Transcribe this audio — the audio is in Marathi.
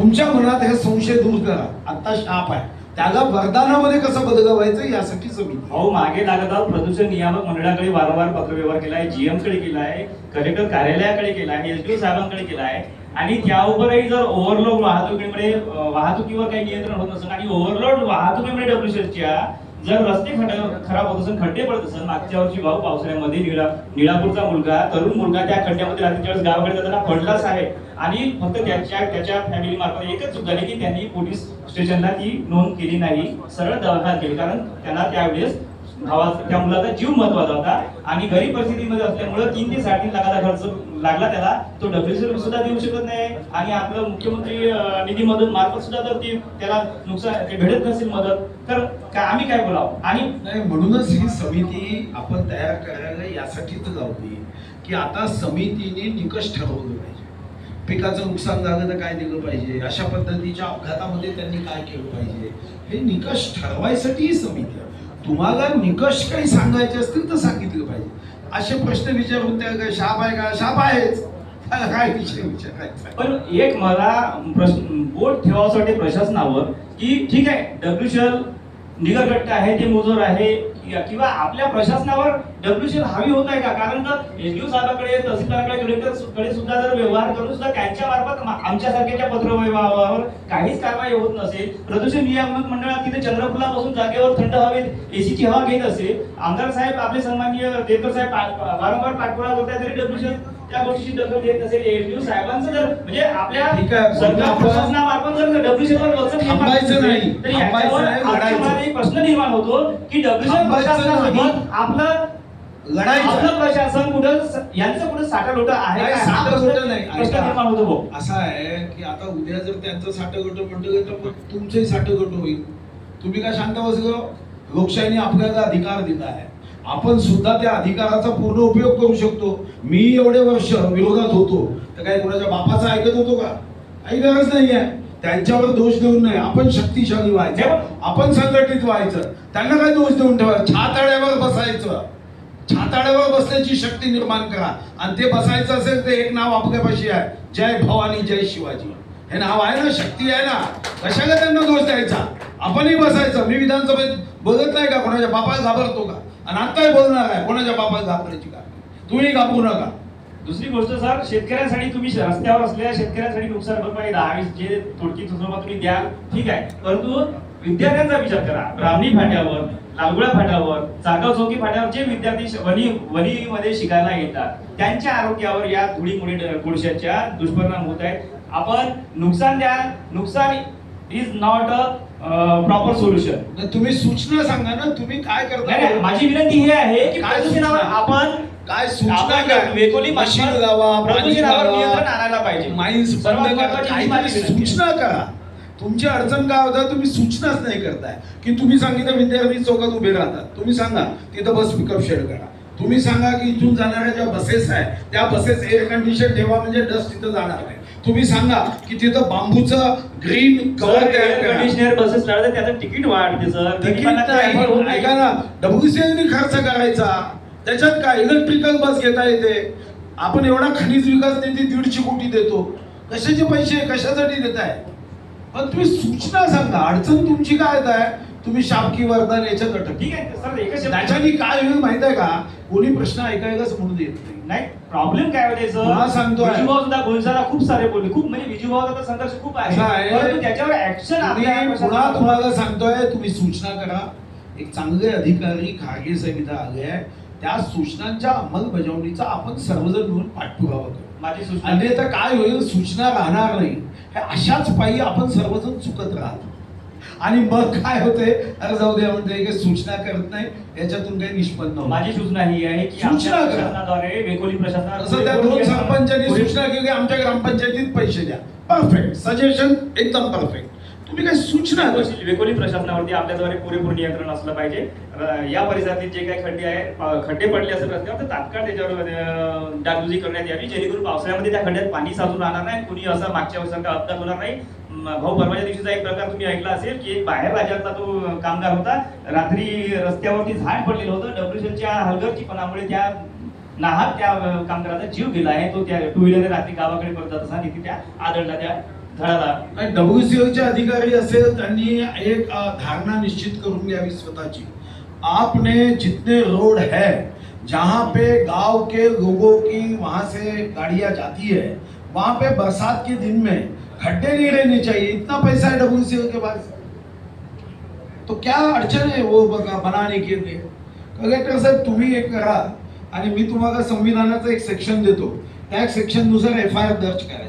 तुमच्या मनात हे संशय दूर करा. आता शाप आहे त्याला वरदानामध्ये कसं बदलवायचं यासाठी समिती. अहो मागे लागत प्रदूषण नियामक मंडळाकडे वारंवार पत्रव्यवहार केलाय, जीएम कडे केलाय, कलेक्टर कार्यालयाकडे केलाय, एसडीओ साहेबांकडे केलाय आणि त्यावरही जर ओव्हरलोड वाहतुकीवर काही नियंत्रण होत नसेल आणि ओव्हरलोड वाहतुकीमुळे डब्ल्यूसीच्या जर रस्ते खराब होत असेल, खड्डे पडत असेल, मागच्या वर्षी भाऊ पावसाळ्यामध्ये निळापूरचा मुलगा तरुण मुलगा त्या खड्ड्यामध्ये रात्रीच्या वेळेस गावाकडे जाताना पडलाच आहे आणि फक्त त्याच्या फॅमिली मार्फत एकच चूक झाली की त्यांनी पोलीस स्टेशनला ती नोंद केली नाही, सरळ दवाखान्यात केली. कारण त्यांना त्यावेळेस त्या मुलाचा जीव महत्वाचा होता आणि गरीब परिस्थितीमध्ये असल्यामुळे 3 ते 6.5 लाखाचा खर्च लागला त्याला. तो डब्ल्यूसी सुद्धा देऊ शकत नाही आणि आपलं मुख्यमंत्री निधी मदत मार्फत सुद्धा जर ती त्याला नुकसान भेटत नसेल मदत तर आम्ही काय बोलावं. आणि नाही म्हणूनच ही समिती आपण तयार करायला यासाठीच लावली की आता समितीने निकष ठरवलं पाहिजे. पिकाचं नुकसान झालं तर काय दिलं पाहिजे, अशा पद्धतीच्या अपघातामध्ये त्यांनी काय केलं पाहिजे, हे निकष ठरवायसाठी ही समिती आहे. तुम्हाला निकष काही सांगायचे असतील तर सांगितलं पाहिजे. असे प्रश्न विचारून त्या शाप आहे का, शाप आहेच, काय विषय विचारायचा. पण एक मला प्रश्न बोट ठेवासाठी प्रशासनावर की ठीक आहे डब्ल्यूसीएल निगरगट्ट आहे, ते मुजोर आहे किंवा आपल्या प्रशासनावर डब्ल्यूसीएल हवी होत आहे का. कारण जर एसडीओ साहेबांकडे, तहसीलदाराकडे, कलेक्टरकडे सुद्धा जर व्यवहार करून सुद्धा त्यांच्या मार्फत आमच्यासारख्याच्या पत्रव्यवहारावर काहीच कारवाई होत नसेल, प्रदूषण नियामक मंडळात तिथे चंद्रपूरला बसून जागेवर थंड हवेत एसीची हवा घेत असेल, आमदार साहेब आपले सन्माननीय देवकर साहेब वारंवार पाठपुरावा करतात तरी डब्ल्यूसीएल त्या गोष्टीची दखल घेत नसेल, एसडीओ साहेबांचं जर म्हणजे आपल्या सरकार प्रशासनामार्फत जर डब्ल्यूसीएल वर वचन थांबायचं नाही, तर याच्यावर एक प्रश्न निर्माण होतो की डब्ल्यूसीएल प्रशासनासोबत आपलं प्रशासन यांचं कुठं साठालोट आहे का? साठालोट नाही. प्रश्न निर्माण होतो भाऊ. असं आहे की आता उद्या जर त्यांचं साठगट म्हटलं तर तुमचंही साठगट होईल. तुम्ही काय शांत बसलो. लोकशाहीने आपल्याला अधिकार दिला आहे, आपण सुद्धा त्या अधिकाराचा पूर्ण उपयोग करू शकतो. मी एवढे वर्ष विरोधात होतो तर काय कोणाच्या बापाचं ऐकत होतो का? काही गरज नाही आहे. त्यांच्यावर दोष देऊन नाही, आपण शक्तिशाली व्हायचं, आपण संघटित व्हायचं, त्यांना काय दोष देऊन ठेवायचं. छाताड्यावर बसायचं, छाताड्यावर बसण्याची शक्ती निर्माण करा. आणि ते बसायचं असेल तर एक नाव आपल्यापाशी आहे, जय भवानी जय शिवाजी. हे नाव आहे ना, शक्ती आहे ना, कशाला त्यांना दोष द्यायचा. आपणही बसायचं. मी विधानसभेत बघत नाही का कोणाच्या बापाला घाबरतो का, आणि आताही बोलणार आहे कोणाच्या बापाला घाबरायची का. तुम्ही घाबरू नका. दुसरी गोष्ट सर, शेतकऱ्यांसाठी तुम्ही रस्त्यावर असलेल्या शेतकऱ्यांसाठी नुकसान भरपाई 10-20 जे थोडकी स्वरूपात तुम्ही द्या, ठीक आहे, परंतु विद्यार्थ्यांचा विचार करा. ब्राह्मणी फाट्यावर, लालगुडा फाट्यावर, चाकव चौकी फाट्यावर जे विद्यार्थी वणीमध्ये शिकायला येतात त्यांच्या आरोग्यावर या धुळीमुळे कोळशाच्या दुष्परिणाम होत आहेत. आपण नुकसान द्या, नुकसान is not a proper solution. तुम्ही सूचना सांगा ना, तुम्ही काय करता. माझी विनंती ही आहे की प्रदूषणावर आपण काय सूचना काय, वेगोली मशीन लावा, प्रदूषणावर नियंत्रण आणायला पाहिजे. माइन्स बंद करा, काहीतरी सूचना करा. तुमची अडचण काय होता, तुम्ही सूचनाच नाही करताय. की तुम्ही सांगितलं विद्यार्थी चौकात उभे राहतात, तुम्ही सांगा तिथं बस पिकअप शेड करा. तुम्ही सांगा की इथून जाणाऱ्या ज्या बसेस आहे त्या बसेस एअर कंडिशन ठेवा म्हणजे डस्ट तिथं जाणार नाही. तुम्ही सांगा की तिथं बांबूचं ग्रीन कव्हर तयार करा. कंडिशनर बसेस लावतात त्याचं तिकीट वाढते सर. ऐका ना, डब्ल्यूसीएलने खर्च करायचा, त्याच्यात काय इलेक्ट्रिकल बस घेता येते. आपण एवढा खनिज विकास निधी 150 कोटी देतो, कशाचे पैसे कशासाठी देताय. पण तुम्ही सूचना सांगा. अडचण तुमची काय आहे, तुम्ही शापकी वरदान याच्यात अटक. ठीक आहे सर, एकच त्याच्यानी काय होईल माहित आहे का, कोणी प्रश्न ऐकायलाच म्हणून देत नाही. प्रॉब्लेम काय होते सर, सांगतो विजूभाऊ सुद्धा गोंधळाला खूप सारे बोलले, खूप म्हणजे विजूभावाचा संघर्ष खूप आहे, परंतु त्याच्यावर ऍक्शन पुन्हा तुम्हाला सांगतोय, तुम्ही सूचना करा. एक चांगले अधिकारी खारगे साहेब इथं आले आहे, त्या सूचनांच्या अंमलबजावणीचा आपण सर्वजण मिळून पाठपुरावा करू. माझी सूचना अन्यथा काय होईल, सूचना राहणार नाही. हे अशाच पायी आपण सर्वजण चुकत राहतो आणि मग काय होते, अरे जाऊ द्या म्हणते की सूचना करत नाही, याच्यातून काही निष्पन्न होत. माझी सूचना ही आहे की सूचना प्रशासनाद्वारे वेकोली प्रशासनात असं त्या 2 सरपंचांनी सूचना केली की आमच्या ग्रामपंचायतीत पैसे द्या. परफेक्ट सजेशन, एकदम परफेक्ट. तुम्ही काय सूचना वेकोली प्रशासनावरती आपल्याद्वारे पुरेपूर नियंत्रण असलं पाहिजे. या परिसरातील जे काही खड्डे पडले असेल रस्त्यावर तर तात्काळ त्याच्यावर डागडुजी करण्यात यावी, जेणेकरून पावसाळ्यामध्ये त्या खड्ड्यात पाणी साचून राहणार नाही, कुणी असा मागच्या वर्षासारखा अपघात होणार नाही. भाऊ परवाच्या दिवशीचा एक प्रकार तुम्ही ऐकला असेल की एक बाहेर राज्यातला तो कामगार होता, रात्री रस्त्यावरती झाड पडलेलं होतं. डब्ल्यूसीएलच्या हलगर्जीपणामुळे त्या नाहक त्या कामगाराचा जीव गेला आहे. तो त्या 2 व्हीलर रात्री गावाकडे परत जात असताना तिथे त्या आदळला त्या धडाधा. डब्ल्यूसीओचे अधिकारी असेल त्यांनी एक धारणा निश्चित करून घ्यावी स्वतःची. आपने जितने रोड है जहाँ पे गांव के लोगों की वहां से गाड़ियां जाती है वहां पे बरसात के दिन में खड्डे नहीं रहने चाहिए. इतना पैसा है डब्ल्यूसीओ के पास, तो क्या अडचण आहे वो बनाने के लिए. कलेक्टर साहेब तुम्ही एक करा आणि मी तुम्हाला संविधानाचं एक सेक्शन देतो, त्या सेक्शन नुसार FIR दर्ज करा.